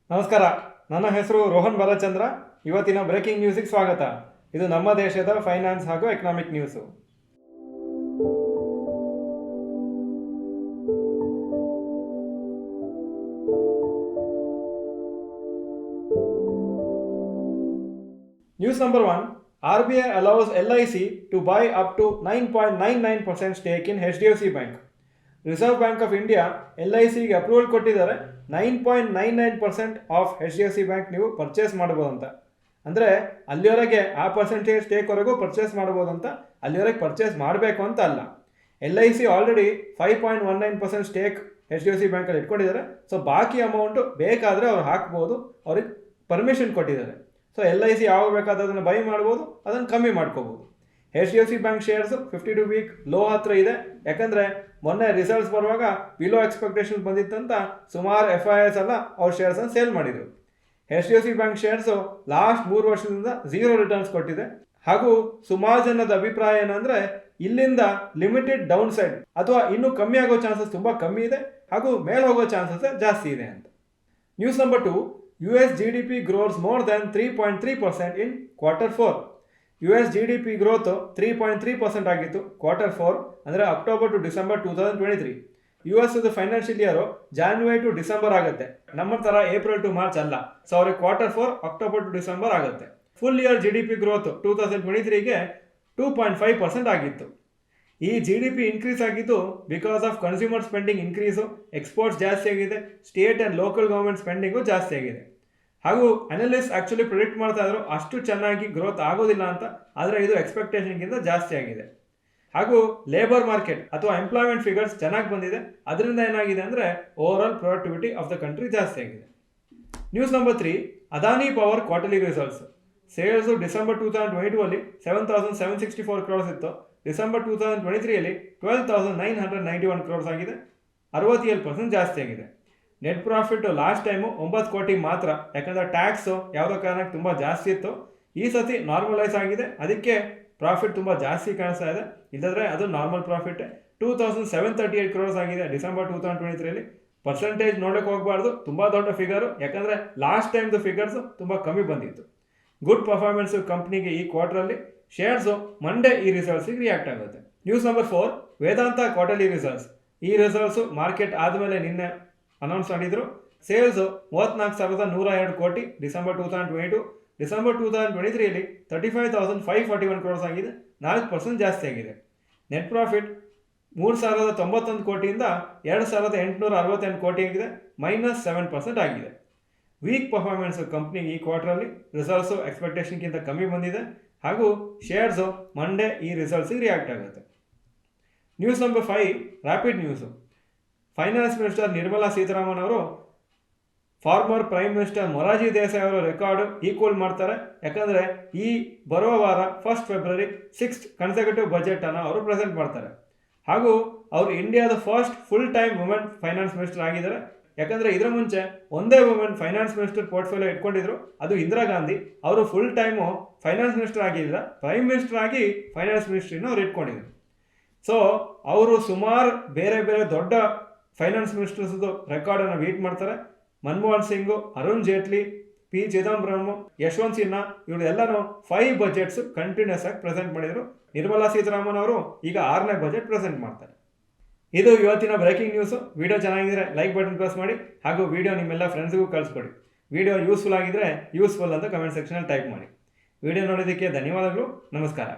ನಮಸ್ಕಾರ. ನನ್ನ ಹೆಸರು ರೋಹನ್ ಬಾಲಚಂದ್ರ. ಇವತ್ತಿನ ಬ್ರೇಕಿಂಗ್ ನ್ಯೂಸಿಗೆ ಸ್ವಾಗತ. ಇದು ನಮ್ಮ ದೇಶದ ಫೈನಾನ್ಸ್ ಹಾಗೂ economic news. News number 1. RBI allows LIC to buy up to 9.99% stake in HDFC Bank. Reserve bank of India LICಗೆ ಅಪ್ರೂವಲ್ ಕೊಟ್ಟಿದ್ದಾರೆ. 9.99% ಆಫ್ HDFC ಬ್ಯಾಂಕ್ ನೀವು ಪರ್ಚೇಸ್ ಮಾಡ್ಬೋದಂತ. ಅಂದರೆ ಅಲ್ಲಿವರೆಗೆ ಆ ಪರ್ಸೆಂಟೇಜ್ ಸ್ಟೇಕ್ವರೆಗೂ ಪರ್ಚೇಸ್ ಮಾಡ್ಬೋದಂತ, ಅಲ್ಲಿವರೆಗೆ ಪರ್ಚೇಸ್ ಮಾಡಬೇಕು ಅಂತ ಅಲ್ಲ. LIC ಆಲ್ರೆಡಿ 5.19% ಸ್ಟೇಕ್ HDFC ಬ್ಯಾಂಕಲ್ಲಿ ಇಟ್ಕೊಂಡಿದ್ದಾರೆ. ಸೊ ಬಾಕಿ ಅಮೌಂಟು ಬೇಕಾದರೆ ಅವ್ರು ಹಾಕ್ಬೋದು, ಅವ್ರಿಗೆ ಪರ್ಮಿಷನ್ ಕೊಟ್ಟಿದ್ದಾರೆ. ಸೊ LIC ಯಾವಾಗ ಬೇಕಾದ್ರೆ ಅದನ್ನು ಬೈ ಮಾಡ್ಬೋದು, ಅದನ್ನು ಕಮ್ಮಿ ಮಾಡ್ಕೋಬೋದು. HDFC bank shares 52 week low ಹತ್ರ ಇದೆ. ಯಾಕಂದರೆ ಮೊನ್ನೆ ರಿಸಲ್ಟ್ಸ್ ಬರುವಾಗ ಬಿಲೋ ಎಕ್ಸ್ಪೆಕ್ಟೇಷನ್ ಬಂದಿತ್ತಂತ ಸುಮಾರು FIIs ಎಲ್ಲ ಅವ್ರ ಶೇರ್ಸನ್ನು ಸೇಲ್ ಮಾಡಿದರು. HDFC ಬ್ಯಾಂಕ್ ಶೇರ್ಸು ಲಾಸ್ಟ್ 3 ವರ್ಷದಿಂದ 0 ರಿಟರ್ನ್ಸ್ ಕೊಟ್ಟಿದೆ. ಹಾಗೂ ಸುಮಾರು ಜನದ ಅಭಿಪ್ರಾಯ ಏನಂದರೆ ಇಲ್ಲಿಂದ ಲಿಮಿಟೆಡ್ ಡೌನ್ ಸೈಡ್ ಅಥವಾ ಇನ್ನೂ ಕಮ್ಮಿ ಆಗೋ ಚಾನ್ಸಸ್ ತುಂಬ ಕಮ್ಮಿ ಇದೆ, ಹಾಗೂ ಮೇಲೆ ಹೋಗೋ ಚಾನ್ಸಸ್ ಜಾಸ್ತಿ ಇದೆ ಅಂತ. News number 2. US GDP grows more than 3.3% in Q4. US GDP growth 3.3% ಆಗಿತ್ತು Q4, ಅಂದರೆ October to December 2023. US financial year January to December ಆಗುತ್ತೆ, ನಮ್ಮ ಥರ ಏಪ್ರಿಲ್ ಟು ಮಾರ್ಚ್ ಅಲ್ಲ. ಸೊ ಅವ್ರಿಗೆ Q4 ಅಕ್ಟೋಬರ್ ಟು ಡಿಸೆಂಬರ್ ಆಗುತ್ತೆ. ಫುಲ್ ಇಯರ್ GDP ಗ್ರೋತ್ 2023ಗೆ 2.5% ಆಗಿತ್ತು. ಈ GDP ಇನ್ಕ್ರೀಸ್ ಆಗಿದ್ದು because of consumer spending increase, exports ಜಾಸ್ತಿ ಆಗಿದೆ, state and local government spending ಜಾಸ್ತಿ ಆಗಿದೆ. ಹಾಗೂ ಅನಲಿಸ್ಟ್ ಆ್ಯಕ್ಚುಲಿ ಪ್ರಿಡಿಕ್ಟ್ ಮಾಡ್ತಾ ಇದ್ರು ಅಷ್ಟು ಚೆನ್ನಾಗಿ ಗ್ರೋತ್ ಆಗೋದಿಲ್ಲ ಅಂತ, ಆದರೆ ಇದು ಎಕ್ಸ್ಪೆಕ್ಟೇಷನ್ಗಿಂತ ಜಾಸ್ತಿ ಆಗಿದೆ. ಹಾಗೂ ಲೇಬರ್ ಮಾರ್ಕೆಟ್ ಅಥವಾ ಎಂಪ್ಲಾಯ್ಮೆಂಟ್ ಫಿಗರ್ಸ್ ಚೆನ್ನಾಗಿ ಬಂದಿದೆ. ಅದರಿಂದ ಏನಾಗಿದೆ ಅಂದರೆ over all productivity of the country ಜಾಸ್ತಿ ಆಗಿದೆ. News number 3. Adani power quarterly results. Sales December 2022 7,764 crores ಇತ್ತು. ಡಿಸೆಂಬರ್ 2023 12,991 ಕ್ರೋರ್ಸ್ ಆಗಿದೆ, 67% ಜಾಸ್ತಿ ಆಗಿದೆ. ನೆಟ್ ಪ್ರಾಫಿಟ್ ಲಾಸ್ಟ್ ಟೈಮು 9 ಕೋಟಿ ಮಾತ್ರ, ಯಾಕಂದರೆ ಟ್ಯಾಕ್ಸು ಯಾವುದೋ ಕಾರಣಕ್ಕೆ ತುಂಬ ಜಾಸ್ತಿ ಇತ್ತು. ಈ ಸತಿ ನಾರ್ಮಲೈಸ್ ಆಗಿದೆ, ಅದಕ್ಕೆ ಪ್ರಾಫಿಟ್ ತುಂಬ ಜಾಸ್ತಿ ಕಾಣಿಸ್ತಾ ಇದೆ. ಇಲ್ಲದ್ರೆ ಅದು ನಾರ್ಮಲ್ ಪ್ರಾಫಿಟ್. 2,738 ಕ್ರೋರ್ಸ್ ಆಗಿದೆ ಡಿಸೆಂಬರ್ 2023. ಪರ್ಸೆಂಟೇಜ್ ನೋಡೋಕೆ ಹೋಗಬಾರ್ದು, ತುಂಬ ದೊಡ್ಡ ಫಿಗರು, ಯಾಕಂದರೆ ಲಾಸ್ಟ್ ಟೈಮ್ದು ಫಿಗರ್ಸು ತುಂಬ ಕಮ್ಮಿ ಬಂದಿತ್ತು. ಗುಡ್ ಪರ್ಫಾರ್ಮೆನ್ಸು ಕಂಪ್ನಿಗೆ ಈ ಕ್ವಾರ್ಟರಲ್ಲಿ. ಶೇರ್ಸು ಮಂಡೇ ಈ ರಿಸಲ್ಟ್ಸಿಗೆ ರಿಯಾಕ್ಟ್ ಆಗುತ್ತೆ. News number 4. ವೇದಾಂತ ಕ್ವಾರ್ಟರ್ಲಿ ರಿಸಲ್ಟ್ಸ್. ಈ ರಿಸಲ್ಟ್ಸು ಮಾರ್ಕೆಟ್ ಆದಮೇಲೆ ನಿನ್ನೆ ಅನೌನ್ಸ್ ಮಾಡಿದರು. ಸೇಲ್ಸು 34,102 ಕೋಟಿ ಡಿಸೆಂಬರ್ 2022. ಡಿಸೆಂಬರ್ 2023 35,541 ಕ್ರೋರ್ಸ್ ಆಗಿದೆ, 4% ಜಾಸ್ತಿ ಆಗಿದೆ. ನೆಟ್ ಪ್ರಾಫಿಟ್ 3,091 ಕೋಟಿಯಿಂದ 2,868 ಕೋಟಿ ಆಗಿದೆ, -7% ಆಗಿದೆ. ವೀಕ್ ಪರ್ಫಾರ್ಮೆನ್ಸು ಕಂಪ್ನಿಗೆ ಈ ಕ್ವಾರ್ಟರಲ್ಲಿ. ರಿಸಲ್ಟ್ಸು ಎಕ್ಸ್ಪೆಕ್ಟೇಷನ್ಗಿಂತ ಕಮ್ಮಿ ಬಂದಿದೆ, ಹಾಗೂ ಶೇರ್ಸು ಮಂಡೇ ಈ ರಿಸಲ್ಟ್ಸಿಗೆ ರಿಯಾಕ್ಟ್ ಆಗುತ್ತೆ. News number 5. Rapid news. Finance minister Nirmala Sitharaman ಅವರು former prime minister Morarji Desai ಅವರ ರೆಕಾರ್ಡ್ ಈಕ್ವಲ್ ಮಾಡ್ತಾರೆ. ಯಾಕಂದರೆ ಈ ಬರುವ ವಾರ 1 ಫೆಬ್ರವರಿ 6th ಕನ್ಸರ್ವೇಟಿವ್ ಬಜೆಟನ್ನು ಅವರು ಪ್ರೆಸೆಂಟ್ ಮಾಡ್ತಾರೆ. ಹಾಗೂ ಅವರು ಇಂಡಿಯಾದ first full time women finance minister ಆಗಿದ್ದಾರೆ. ಯಾಕಂದರೆ ಇದರ ಮುಂಚೆ ಒಂದೇ ವುಮೆನ್ ಫೈನಾನ್ಸ್ ಮಿನಿಸ್ಟರ್ ಪೋರ್ಟ್ಫೋಲಿಯೋ ಇಟ್ಕೊಂಡಿದ್ರು, ಅದು ಇಂದಿರಾ ಗಾಂಧಿ. ಅವರು ಫುಲ್ ಟೈಮು ಫೈನಾನ್ಸ್ ಮಿನಿಸ್ಟರ್ ಆಗಿಲ್ಲ, ಪ್ರೈಮ್ ಮಿನಿಸ್ಟರ್ ಆಗಿ ಫೈನಾನ್ಸ್ ಮಿನಿಸ್ಟ್ರಿನ ಅವ್ರು ಇಟ್ಕೊಂಡಿದ್ರು. ಸೊ ಅವರು ಸುಮಾರು ಬೇರೆ ಬೇರೆ ದೊಡ್ಡ ಫೈನಾನ್ಸ್ ಮಿನಿಸ್ಟರ್ಸ್ದು ರೆಕಾರ್ಡನ್ನು ಬೀಟ್ ಮಾಡ್ತಾರೆ. ಮನಮೋಹನ್ ಸಿಂಗು, ಅರುಣ್ ಜೇಟ್ಲಿ, P. ಚಿದಂಬರಂ, ಯಶವಂತ್ ಸಿನ್ಹಾ, ಇವರೆಲ್ಲನೂ 5 ಬಜೆಟ್ಸ್ ಕಂಟಿನ್ಯೂಸ್ ಆಗಿ ಪ್ರೆಸೆಂಟ್ ಮಾಡಿದರು. ನಿರ್ಮಲಾ ಸೀತಾರಾಮನ್ ಅವರು ಈಗ 6ನೇ ಬಜೆಟ್ ಪ್ರೆಸೆಂಟ್ ಮಾಡ್ತಾರೆ. ಇದು ಇವತ್ತಿನ ಬ್ರೇಕಿಂಗ್ ನ್ಯೂಸು. ವಿಡಿಯೋ ಚೆನ್ನಾಗಿದ್ದರೆ ಲೈಕ್ ಬಟನ್ ಪ್ರೆಸ್ ಮಾಡಿ, ಹಾಗೂ ವಿಡಿಯೋ ನಿಮ್ಮೆಲ್ಲ ಫ್ರೆಂಡ್ಸ್ಗೂ ಕಳಿಸ್ಕೊಡಿ. ವಿಡಿಯೋ ಯೂಸ್ಫುಲ್ ಆಗಿದ್ದರೆ ಯೂಸ್ಫುಲ್ ಅಂತ ಕಮೆಂಟ್ ಸೆಕ್ಷನಲ್ಲಿ ಟೈಪ್ ಮಾಡಿ. ವಿಡಿಯೋ ನೋಡೋದಕ್ಕೆ ಧನ್ಯವಾದಗಳು. ನಮಸ್ಕಾರ.